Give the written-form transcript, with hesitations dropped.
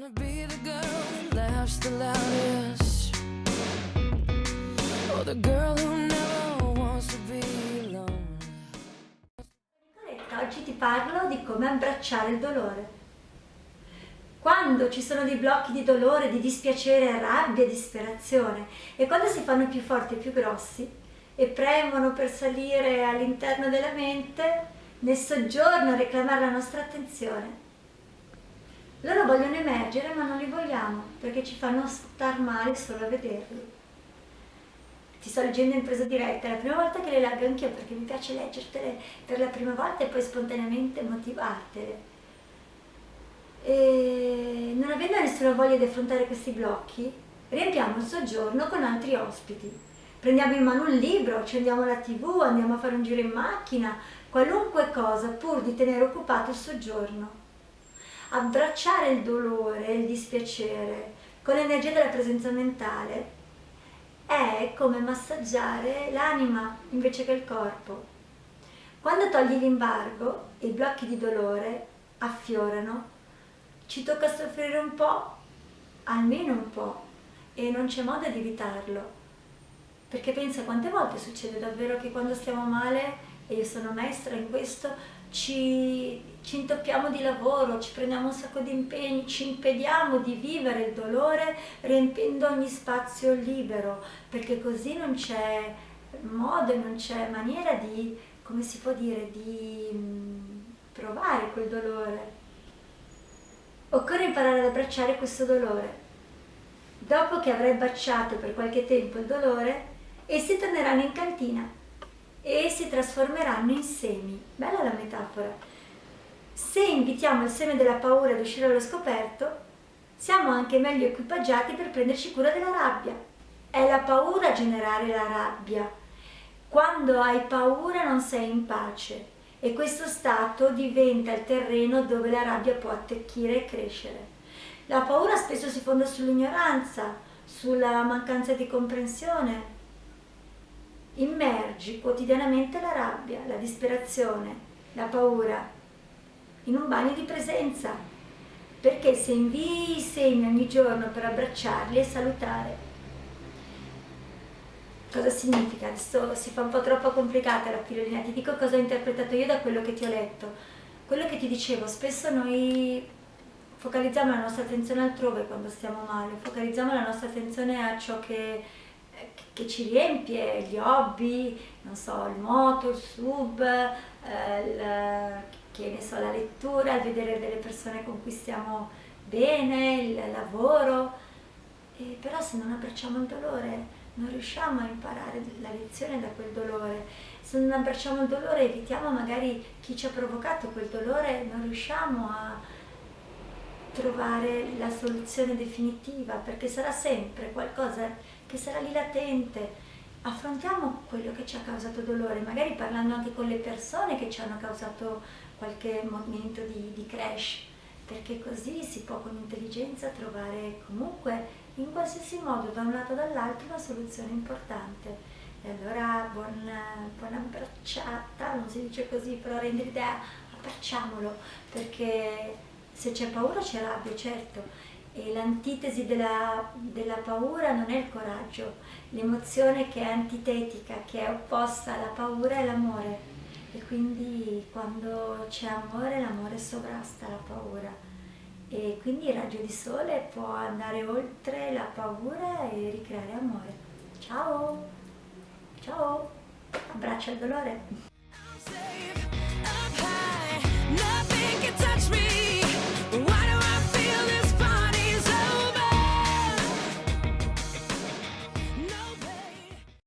wanna be the girl that laughs the loudest, or the girl who never wants to be alone. Oggi ti parlo di come abbracciare il dolore. Quando ci sono dei blocchi di dolore, di dispiacere, rabbia, disperazione, e quando si fanno più forti e più grossi e premono per salire all'interno della mente, ne soggiorno a reclamare la nostra attenzione. Loro vogliono emergere, ma non li vogliamo, perché ci fanno star male solo a vederli. Ti sto leggendo in presa diretta, è la prima volta che le leggo anch'io, perché mi piace leggertele per la prima volta e poi spontaneamente motivartele. E non avendo nessuna voglia di affrontare questi blocchi, riempiamo il soggiorno con altri ospiti. Prendiamo in mano un libro, accendiamo la TV, andiamo a fare un giro in macchina, qualunque cosa pur di tenere occupato il soggiorno. Abbracciare il dolore e il dispiacere con l'energia della presenza mentale è come massaggiare l'anima invece che il corpo. Quando togli l'imbargo e i blocchi di dolore affiorano, ci tocca soffrire un po', almeno un po', e non c'è modo di evitarlo. Perché pensa quante volte succede davvero che quando stiamo male, e io sono maestra in questo, ci intoppiamo di lavoro, ci prendiamo un sacco di impegni, ci impediamo di vivere il dolore riempiendo ogni spazio libero, perché così non c'è modo e non c'è maniera di, come si può dire, di provare quel dolore. Occorre imparare ad abbracciare questo dolore. Dopo che avrai baciato per qualche tempo il dolore, essi torneranno in cantina e si trasformeranno in semi. Bella la metafora. Se invitiamo il seme della paura ad uscire allo scoperto, siamo anche meglio equipaggiati per prenderci cura della rabbia. È la paura a generare la rabbia. Quando hai paura non sei in pace e questo stato diventa il terreno dove la rabbia può attecchire e crescere. La paura spesso si fonda sull'ignoranza, sulla mancanza di comprensione. Immergi quotidianamente la rabbia, la disperazione, la paura in un bagno di presenza, perché se invii i semi ogni giorno per abbracciarli è salutare. Cosa significa? Adesso si fa un po' troppo complicata la pilolina, ti dico cosa ho interpretato io da quello che ti ho letto. Quello che ti dicevo, spesso noi focalizziamo la nostra attenzione altrove quando stiamo male, focalizziamo la nostra attenzione a ciò che ci riempie, gli hobby, non so, il moto, il sub, che ne so, la lettura, il vedere delle persone con cui stiamo bene, il lavoro, però se non abbracciamo il dolore non riusciamo a imparare la lezione da quel dolore. Se non abbracciamo il dolore, evitiamo magari chi ci ha provocato quel dolore, non riusciamo a trovare la soluzione definitiva, perché sarà sempre qualcosa che sarà lì latente. Affrontiamo quello che ci ha causato dolore, magari parlando anche con le persone che ci hanno causato qualche momento di crash, perché così si può con intelligenza trovare comunque in qualsiasi modo, da un lato o dall'altro, una soluzione importante. E allora buona abbracciata, non si dice così, però rende l'idea, abbracciamolo, perché se c'è paura c'è rabbia, certo, e l'antitesi della paura non è il coraggio, l'emozione che è antitetica, che è opposta alla paura è l'amore, e quindi quando c'è amore, l'amore sovrasta la paura. E quindi il raggio di sole può andare oltre la paura e ricreare amore. Ciao! Ciao! Abbraccia il dolore!